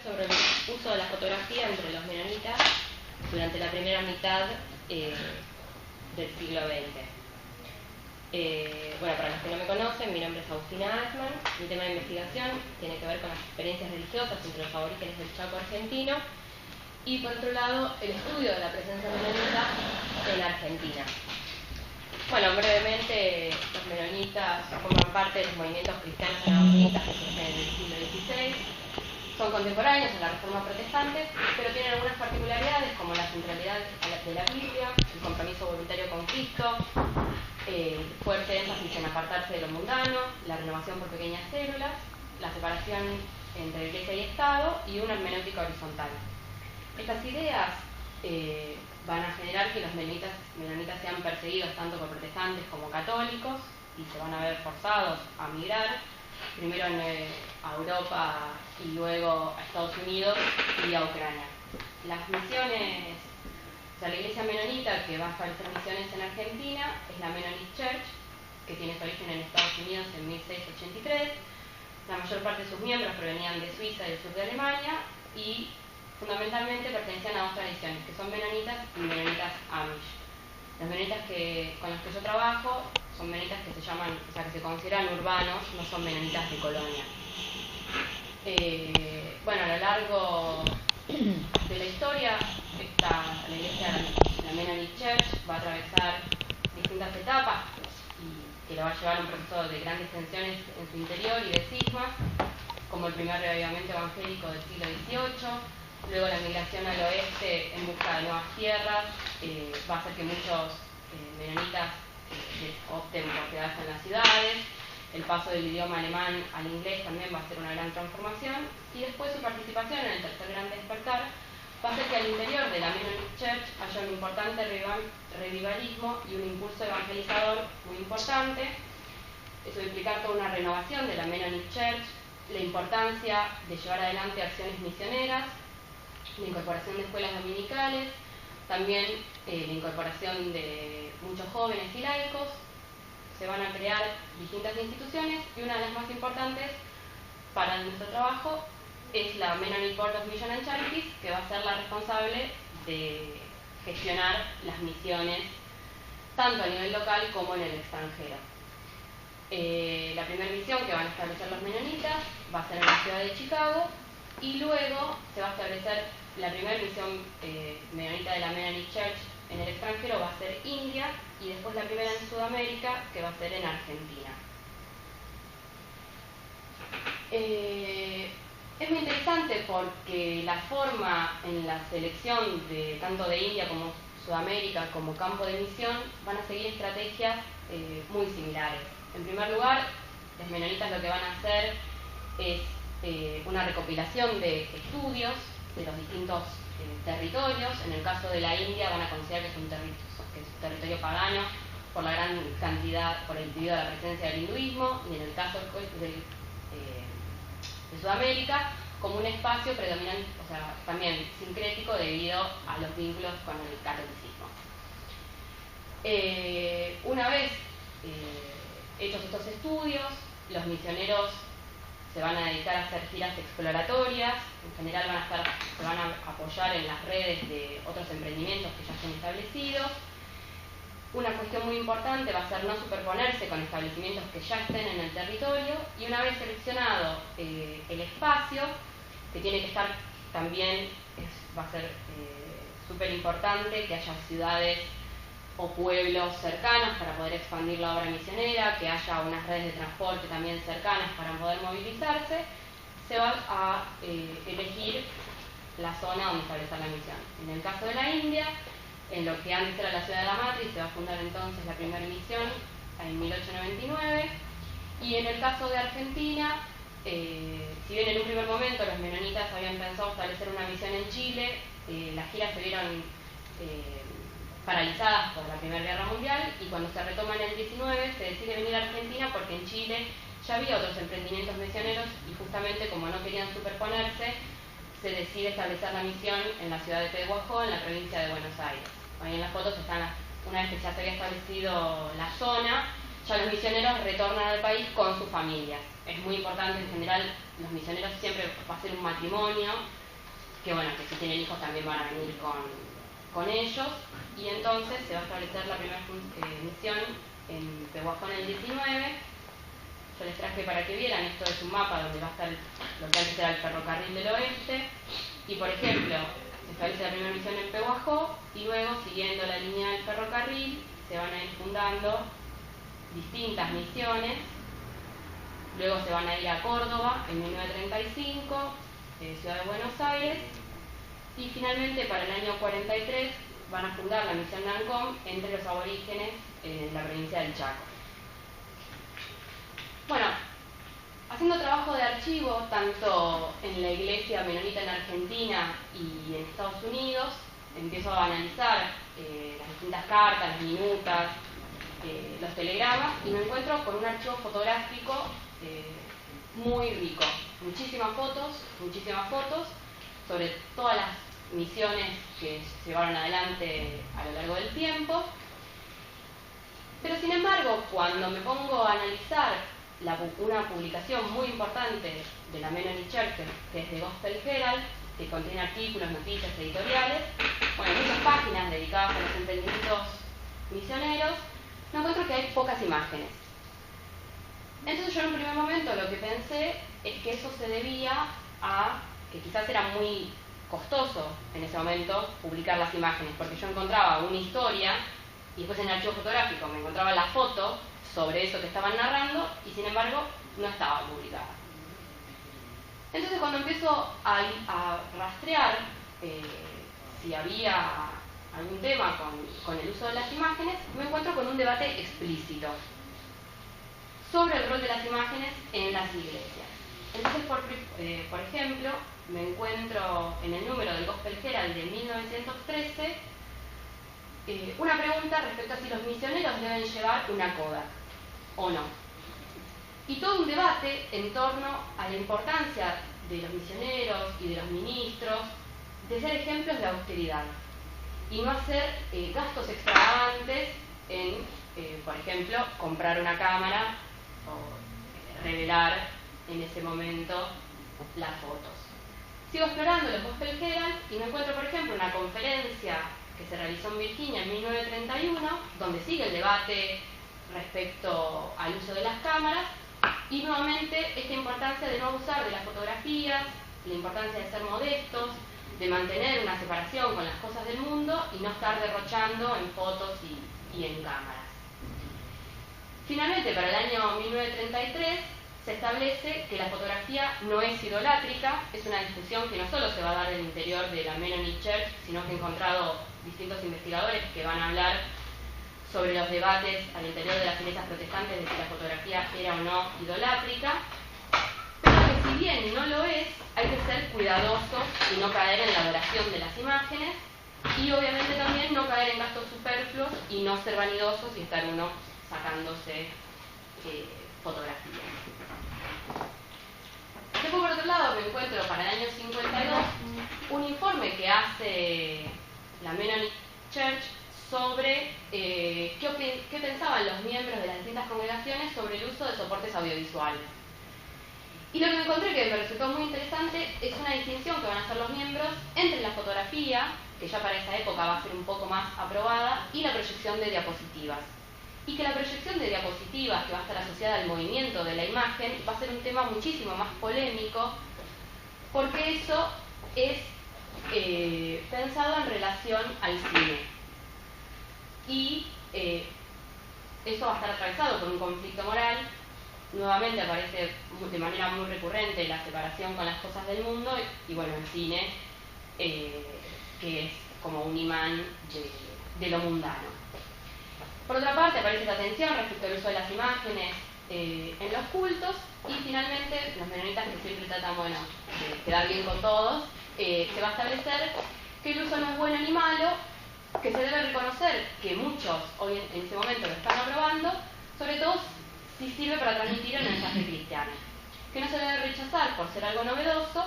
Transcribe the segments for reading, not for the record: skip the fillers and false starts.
sobre el uso de la fotografía entre los menonitas durante la primera mitad del siglo XX. Bueno, para los que no me conocen, mi nombre es Agustina Ackman. Mi tema de investigación tiene que ver con las experiencias religiosas entre los aborígenes del Chaco argentino y, por otro lado, el estudio de la presencia menonita en Argentina. Bueno, brevemente, los menonitas forman parte de los movimientos cristianos anabaptistas que surgen en el siglo XVI. Son contemporáneos a la Reforma Protestante, pero tienen algunas particularidades como la centralidad de la Biblia, el compromiso voluntario con Cristo, fuerte énfasis en apartarse de lo mundano, la renovación por pequeñas células, la separación entre Iglesia y Estado y una hermenéutica horizontal. Estas ideas van a generar que los menonitas sean perseguidos tanto por protestantes como católicos y se van a ver forzados a migrar, primero a Europa y luego a Estados Unidos y a Ucrania. Las misiones, o sea, la iglesia menonita que va a establecer misiones en Argentina es la Mennonite Church, que tiene su origen en Estados Unidos en 1683. La mayor parte de sus miembros provenían de Suiza y del sur de Alemania y fundamentalmente pertenecían a dos tradiciones, que son menonitas y menonitas Amish. Los menonitas con los que yo trabajo son menonitas que se llaman, o sea, que se consideran urbanos, no son menonitas de colonia. Bueno, a lo largo de la historia, la iglesia, la Mennonite Church, va a atravesar distintas etapas y que lo va a llevar a un proceso de grandes tensiones en su interior y de cismas, como el primer reavivamiento evangélico del siglo XVIII. Luego la migración al oeste en busca de nuevas tierras va a hacer que muchos menonitas opten por quedarse en las ciudades. El paso del idioma alemán al inglés también va a ser una gran transformación. Y después su participación en el tercer gran despertar va a hacer que al interior de la Mennonite Church haya un importante revivalismo y un impulso evangelizador muy importante. Eso va a implicar toda una renovación de la Mennonite Church, la importancia de llevar adelante acciones misioneras, la incorporación de escuelas dominicales, también la incorporación de muchos jóvenes y laicos. Se van a crear distintas instituciones y una de las más importantes para nuestro trabajo es la Mennonite Board of Mission and Charities, que va a ser la responsable de gestionar las misiones tanto a nivel local como en el extranjero. La primera misión que van a establecer los menonitas va a ser en la ciudad de Chicago y luego se va a establecer la primera misión menonita de la Mennonite Church en el extranjero, va a ser India, y después la primera en Sudamérica, que va a ser en Argentina. Es muy interesante porque la forma en la selección de tanto de India como Sudamérica como campo de misión van a seguir estrategias muy similares. En primer lugar, los menonitas lo que van a hacer es una recopilación de estudios de los distintos territorios. En el caso de la India van a considerar que es un territorio pagano por la gran cantidad, por el debido a la presencia del hinduismo, y en el caso de Sudamérica como un espacio predominante, o sea, también sincrético debido a los vínculos con el catolicismo. Una vez hechos estos estudios, los misioneros se van a dedicar a hacer giras exploratorias. En general se van a apoyar en las redes de otros emprendimientos que ya estén establecidos. Una cuestión muy importante va a ser no superponerse con establecimientos que ya estén en el territorio, y una vez seleccionado el espacio, que tiene que estar también, va a ser súper importante que haya ciudades o pueblos cercanos para poder expandir la obra misionera, que haya unas redes de transporte también cercanas para poder movilizarse. Se va a elegir la zona donde establecer la misión. En el caso de la India, en lo que antes era la ciudad de la matriz, se va a fundar entonces la primera misión en 1899, y en el caso de Argentina, si bien en un primer momento los menonitas habían pensado establecer una misión en Chile, las giras se vieron paralizadas por la Primera Guerra Mundial, y cuando se retoma en el 19 se decide venir a Argentina porque en Chile ya había otros emprendimientos misioneros y justamente como no querían superponerse, se decide establecer la misión en la ciudad de Pehuajó, en la provincia de Buenos Aires. Ahí en las fotos están, una vez que ya se había establecido la zona, ya los misioneros retornan al país con sus familias. Es muy importante en general los misioneros siempre va a ser un matrimonio, que bueno, que si tienen hijos también van a venir con ellos, y entonces se va a establecer la primera misión en Pehuajó en el 19. Yo les traje para que vieran, esto es un mapa donde va a estar lo que antes era el ferrocarril del oeste, y por ejemplo, se establece la primera misión en Pehuajó, y luego, siguiendo la línea del ferrocarril, se van a ir fundando distintas misiones. Luego se van a ir a Córdoba en 1935, Ciudad de Buenos Aires, y finalmente para el año 43 van a fundar la misión Nancón entre los aborígenes en la provincia del Chaco. Bueno, haciendo trabajo de archivo tanto en la iglesia menonita en Argentina y en Estados Unidos, empiezo a analizar las distintas cartas, las minutas, los telegramas, y me encuentro con un archivo fotográfico muy rico. Muchísimas fotos sobre todas las misiones que se llevaron adelante a lo largo del tiempo. Pero sin embargo, cuando me pongo a analizar una publicación muy importante de la Mennonite Church, que es The Gospel Herald, que contiene artículos, noticias, editoriales, bueno, muchas páginas dedicadas a los emprendimientos misioneros, me encuentro que hay pocas imágenes. Entonces yo en un primer momento lo que pensé es que eso se debía a que quizás era muy costoso en ese momento publicar las imágenes, porque yo encontraba una historia y después en el archivo fotográfico me encontraba la foto sobre eso que estaban narrando, y sin embargo no estaba publicada. Entonces cuando empiezo a rastrear si había algún tema con el uso de las imágenes, me encuentro con un debate explícito sobre el rol de las imágenes en las iglesias. Entonces, por ejemplo, me encuentro en el número del Gospel Herald de 1913 una pregunta respecto a si los misioneros deben llevar una Kodak o no. Y todo un debate en torno a la importancia de los misioneros y de los ministros de ser ejemplos de austeridad y no hacer gastos extravagantes en, por ejemplo, comprar una cámara o revelar en ese momento las fotos. Sigo explorando los Gospel Herald y me encuentro, por ejemplo, una conferencia que se realizó en Virginia en 1931, donde sigue el debate respecto al uso de las cámaras, y nuevamente esta importancia de no abusar de las fotografías, la importancia de ser modestos, de mantener una separación con las cosas del mundo y no estar derrochando en fotos y en cámaras. Finalmente, para el año 1933, se establece que la fotografía no es idolátrica. Es una discusión que no solo se va a dar en el interior de la Mennonite Church, sino que he encontrado distintos investigadores que van a hablar sobre los debates al interior de las iglesias protestantes de si la fotografía era o no idolátrica, pero que si bien no lo es, hay que ser cuidadosos y no caer en la adoración de las imágenes, y obviamente también no caer en gastos superfluos y no ser vanidosos y estar uno sacándose fotografías. Después, por otro lado, me encuentro para el año 52 un informe que hace la Mennonite Church sobre qué pensaban los miembros de las distintas congregaciones sobre el uso de soportes audiovisuales. Y lo que me encontré, que me resultó muy interesante, es una distinción que van a hacer los miembros entre la fotografía, que ya para esa época va a ser un poco más aprobada, y la proyección de diapositivas. Y que la proyección de diapositivas, que va a estar asociada al movimiento de la imagen, va a ser un tema muchísimo más polémico, porque eso es pensado en relación al cine. Y eso va a estar atravesado por un conflicto moral. Nuevamente aparece de manera muy recurrente la separación con las cosas del mundo y bueno, el cine, que es como un imán de lo mundano. Por otra parte, aparece esta tensión respecto al uso de las imágenes en los cultos, y finalmente, los menonitas, que siempre tratan, bueno, de quedar bien con todos, se va a establecer que el uso no es bueno ni malo, que se debe reconocer que muchos hoy en ese momento lo están aprobando, sobre todo si sirve para transmitir el mensaje cristiano, que no se debe rechazar por ser algo novedoso,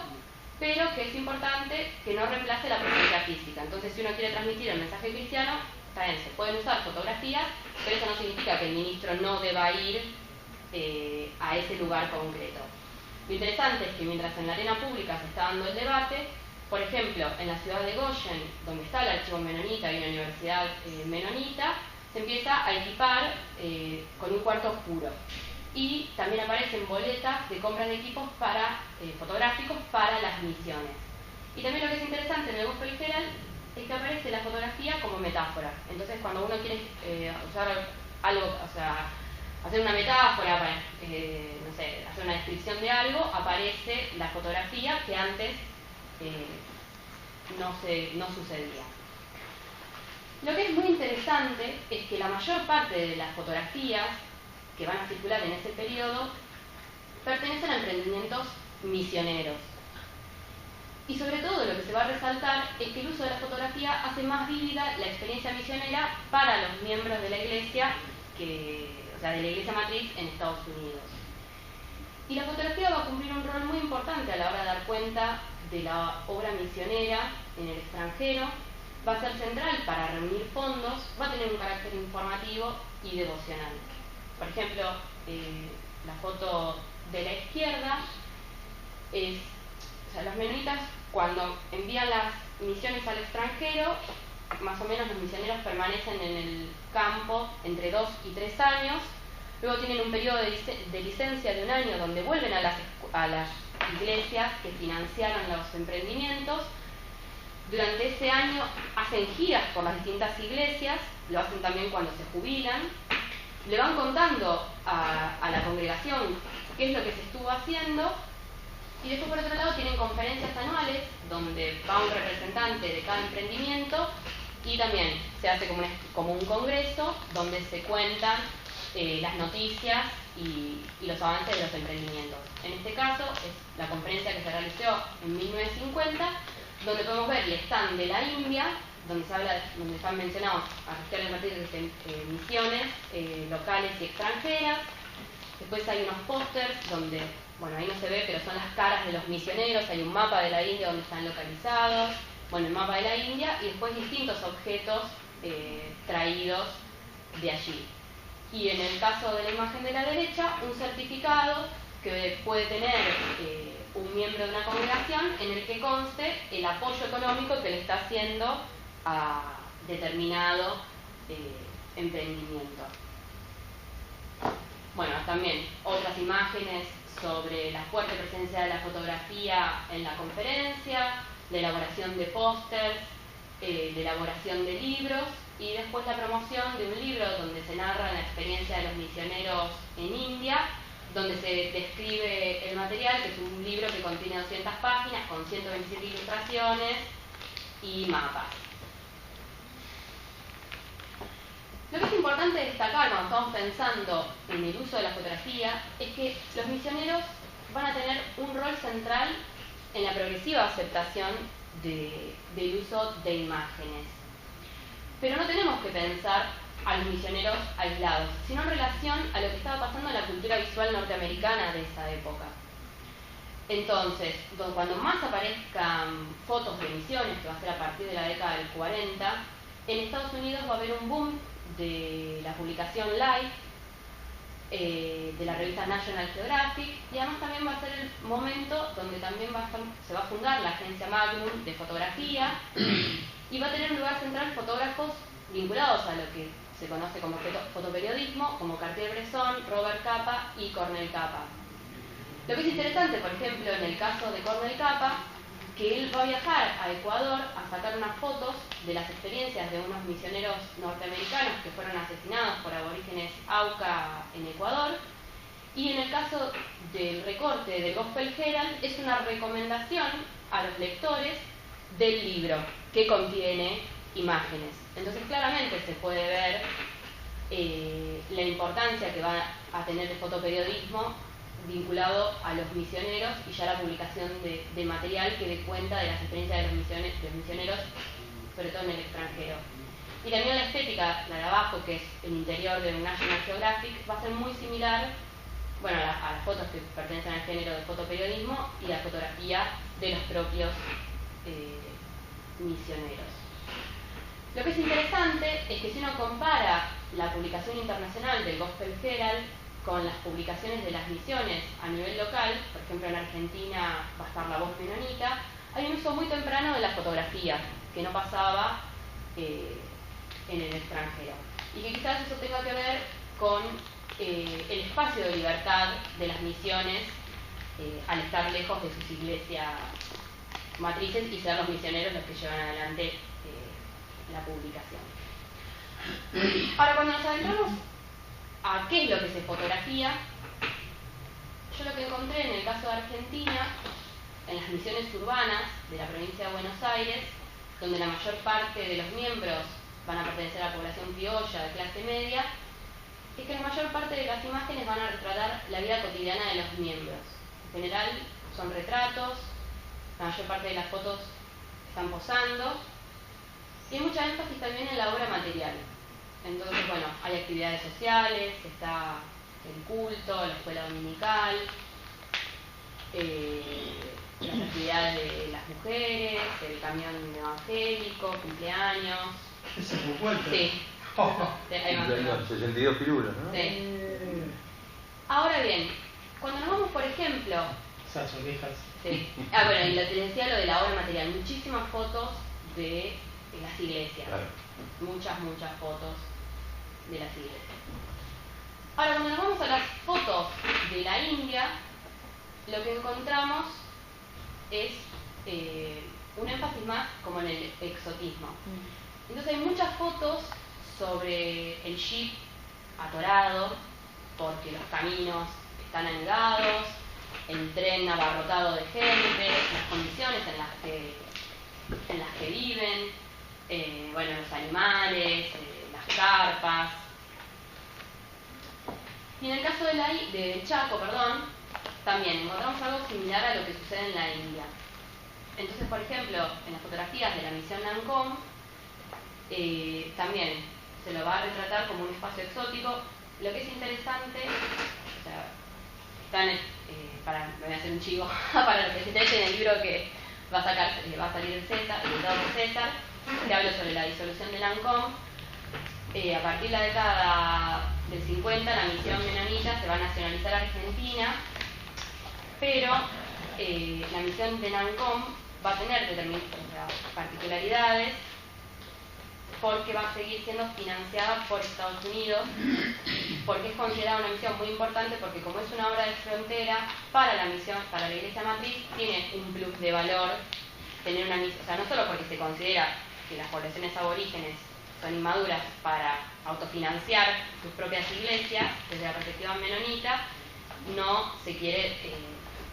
pero que es importante que no reemplace la presencia física. Entonces, si uno quiere transmitir el mensaje cristiano, también se pueden usar fotografías, pero eso no significa que el ministro no deba ir a ese lugar concreto. Lo interesante es que mientras en la arena pública se está dando el debate, por ejemplo, en la ciudad de Goshen, donde está el archivo menonita y una universidad menonita, se empieza a equipar con un cuarto oscuro. Y también aparecen boletas de compra de equipos fotográficos para las misiones. Y también lo que es interesante en el Gospel Herald es que aparece la fotografía como metáfora. Entonces, cuando uno quiere usar algo, o sea, hacer una metáfora para, no sé, hacer una descripción de algo, aparece la fotografía que antes no sucedía. Lo que es muy interesante es que la mayor parte de las fotografías que van a circular en ese periodo pertenecen a emprendimientos misioneros. Y sobre todo lo que se va a resaltar es que el uso de la fotografía hace más vívida la experiencia misionera para los miembros de la iglesia, o sea, de la iglesia matriz en Estados Unidos. Y la fotografía va a cumplir un rol muy importante a la hora de dar cuenta de la obra misionera en el extranjero, va a ser central para reunir fondos, va a tener un carácter informativo y devocional. Por ejemplo, la foto de la izquierda es, o sea, los menonitas cuando envían las misiones al extranjero, más o menos los misioneros permanecen en el campo entre 2 y 3 años, luego tienen un periodo de licencia de 1 año donde vuelven a las iglesias que financiaron los emprendimientos. Durante ese año hacen giras por las distintas iglesias, lo hacen también cuando se jubilan, le van contando a la congregación qué es lo que se estuvo haciendo, y después por otro lado tienen conferencias anuales donde va un representante de cada emprendimiento y también se hace como un congreso donde se cuentan las noticias y los avances de los emprendimientos. En este caso es la conferencia que se realizó en 1950, donde podemos ver el stand de la India, donde están mencionados a partir de misiones locales y extranjeras. Después hay unos pósters donde, bueno, ahí no se ve, pero son las caras de los misioneros, hay un mapa de la India donde están localizados, bueno, el mapa de la India, y después distintos objetos traídos de allí. Y en el caso de la imagen de la derecha, un certificado que puede tener un miembro de una congregación en el que conste el apoyo económico que le está haciendo a determinado emprendimiento. Bueno, también otras imágenes sobre la fuerte presencia de la fotografía en la conferencia, la elaboración de pósters, de elaboración de libros y después la promoción de un libro donde se narra la experiencia de los misioneros en India, donde se describe el material, que es un libro que contiene 200 páginas con 127 ilustraciones y mapas. Lo que es importante destacar cuando estamos pensando en el uso de la fotografía es que los misioneros van a tener un rol central en la progresiva aceptación del uso de imágenes. Pero no tenemos que pensar a los misioneros aislados, sino en relación a lo que estaba pasando en la cultura visual norteamericana de esa época. Entonces, cuando más aparezcan fotos de misiones, que va a ser a partir de la década del 40, en Estados Unidos va a haber un boom de la publicación Life, de la revista National Geographic, y además también va a ser el momento donde también se va a fundar la agencia Magnum de fotografía y va a tener un lugar central fotógrafos vinculados a lo que se conoce como fotoperiodismo, como Cartier-Bresson, Robert Capa y Cornel Capa. Lo que es interesante, por ejemplo, en el caso de Cornel Capa, que él va a viajar a Ecuador a sacar unas fotos de las experiencias de unos misioneros norteamericanos que fueron asesinados por aborígenes Auca en Ecuador, y en el caso del recorte del Gospel Herald es una recomendación a los lectores del libro que contiene imágenes. Entonces claramente se puede ver la importancia que va a tener el fotoperiodismo vinculado a los misioneros y ya la publicación de material que dé cuenta de las experiencias de los misioneros, sobre todo en el extranjero. Y también la estética, la de abajo, que es el interior de un National Geographic, va a ser muy similar, bueno, a las fotos que pertenecen al género de fotoperiodismo y la fotografía de los propios misioneros. Lo que es interesante es que si uno compara la publicación internacional del Gospel Herald con las publicaciones de las misiones a nivel local, por ejemplo en Argentina va a estar La Voz Menonita, hay un uso muy temprano de la fotografía, que no pasaba en el extranjero. Y que quizás eso tenga que ver con el espacio de libertad de las misiones al estar lejos de sus iglesias matrices y ser los misioneros los que llevan adelante la publicación. Ahora, cuando nos adentramos a qué es lo que se fotografía, yo lo que encontré en el caso de Argentina, en las misiones urbanas de la provincia de Buenos Aires, donde la mayor parte de los miembros van a pertenecer a la población criolla de clase media, es que la mayor parte de las imágenes van a retratar la vida cotidiana de los miembros. En general son retratos, la mayor parte de las fotos están posando, y hay mucha énfasis también en la obra material. Entonces, bueno, hay actividades sociales, está el culto, la escuela dominical, las actividades de las mujeres, el camión evangélico, cumpleaños. ¿Ese es un cuento? Sí. Hay más. 62 pirulas, ¿no? Sí. Ahora bien, cuando nos vamos, por ejemplo... Esas orejas. Sí. Bueno, y les decía lo de la obra material. Muchísimas fotos de las iglesias. Claro. Muchas fotos de las iglesias. Ahora, cuando nos vamos a las fotos de la India, lo que encontramos es un énfasis más como en el exotismo. Entonces hay muchas fotos sobre el jeep atorado, porque los caminos están anegados, el tren abarrotado de gente, las condiciones en las que viven, bueno, los animales, las carpas. Y en el caso de Chaco, también encontramos algo similar a lo que sucede en la India. Entonces, por ejemplo, en las fotografías de la misión Lancôme, también se lo va a retratar como un espacio exótico. Lo que es interesante, o sea, me voy a hacer un chivo para lo que se interese en el libro que va a salir el César, editado por César, que habla sobre la disolución de Lancôme. A partir de la década del 50, la misión menonita se va a nacionalizar Argentina, pero la misión de Lancôme va a tener determinadas particularidades, porque va a seguir siendo financiada por Estados Unidos, porque es considerada una misión muy importante, porque como es una obra de frontera, para la Iglesia Matriz tiene un plus de valor tener una misión, o sea, no solo porque se considera que las poblaciones aborígenes son inmaduras para autofinanciar sus propias iglesias, desde la perspectiva menonita, no se quiere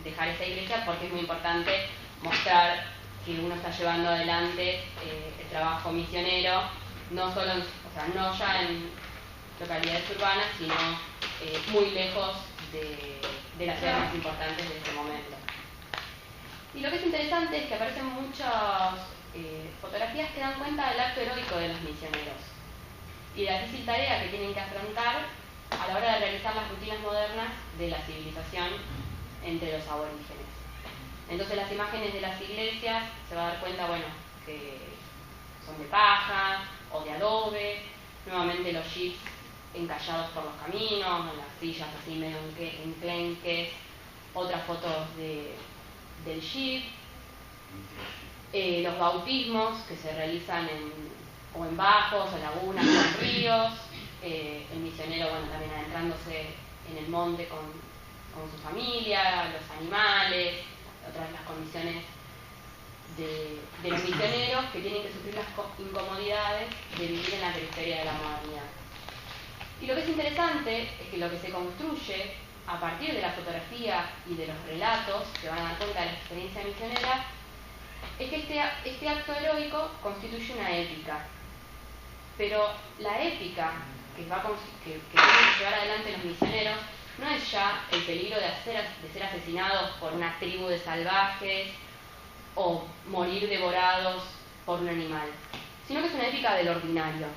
dejar esa iglesia porque es muy importante mostrar que uno está llevando adelante el trabajo misionero, no solo no ya en localidades urbanas, sino muy lejos de las ciudades más importantes de ese momento. Y lo que es interesante es que aparecen muchas fotografías que dan cuenta del acto heroico de los misioneros y de la difícil tarea que tienen que afrontar a la hora de realizar las rutinas modernas de la civilización entre los aborígenes. Entonces las imágenes de las iglesias se va a dar cuenta, bueno, que son de paja o de adobe, nuevamente los jeeps encallados por los caminos, las sillas así medio enclenques, otras fotos del jeep, los bautismos que se realizan en bajos, o lagunas, o en ríos, el misionero, bueno, también adentrándose en el monte con su familia, los animales, otras las condiciones de los misioneros que tienen que sufrir las incomodidades de vivir en la periferia de la modernidad. Y lo que es interesante es que lo que se construye a partir de la fotografía y de los relatos que van a dar cuenta de la experiencia misionera es que este acto heroico constituye una épica. Pero la épica que tienen que llevar adelante los misioneros no es ya el peligro de ser asesinados por una tribu de salvajes o morir devorados por un animal, sino que es una épica del ordinario.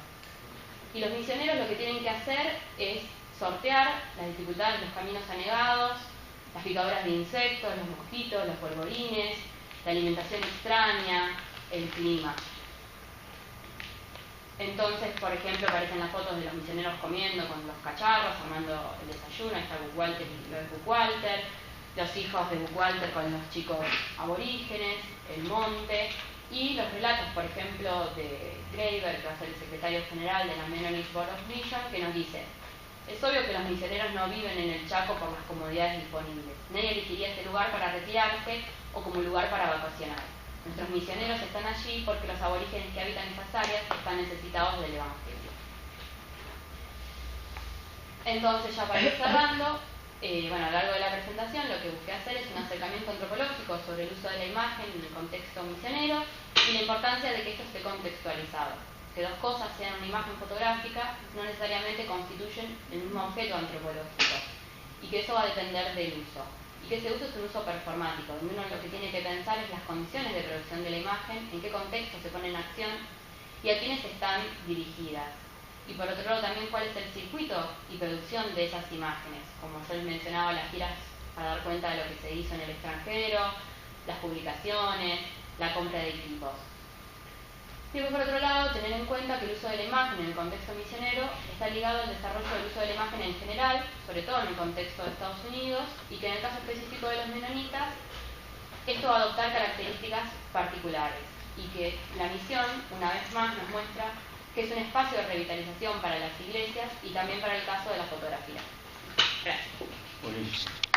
Y los misioneros lo que tienen que hacer es sortear las dificultades de los caminos anegados, las picaduras de insectos, los mosquitos, los polvorines, la alimentación extraña, el clima. Entonces, por ejemplo, aparecen las fotos de los misioneros comiendo con los cacharros, armando el desayuno, está Bookwalter y lo de Bookwalter, los hijos de Bookwalter con los chicos aborígenes, el monte, y los relatos, por ejemplo, de Graeber, que va a ser el secretario general de la Mennonite Board of Mission, que nos dice: es obvio que los misioneros no viven en el Chaco por las comodidades disponibles. Nadie elegiría este lugar para retirarse o como lugar para vacacionar. Nuestros misioneros están allí porque los aborígenes que habitan esas áreas están necesitados del Evangelio. Entonces, ya para ir cerrando, a lo largo de la presentación lo que busqué hacer es un acercamiento antropológico sobre el uso de la imagen en el contexto misionero y la importancia de que esto esté contextualizado. Que dos cosas sean una imagen fotográfica no necesariamente constituyen el mismo objeto antropológico y que eso va a depender del uso. Y que ese uso es un uso performático, donde uno lo que tiene que pensar es las condiciones de producción de la imagen, en qué contexto se pone en acción y a quiénes están dirigidas. Y por otro lado también cuál es el circuito y producción de esas imágenes, como yo les mencionaba, las giras para dar cuenta de lo que se hizo en el extranjero, las publicaciones, la compra de equipos. Y por otro lado, tener en cuenta que el uso de la imagen en el contexto misionero está ligado al desarrollo del uso de la imagen en general, sobre todo en el contexto de Estados Unidos, y que en el caso específico de los menonitas, esto va a adoptar características particulares, y que la misión, una vez más, nos muestra que es un espacio de revitalización para las iglesias y también para el caso de la fotografía. Gracias. Buenísimo.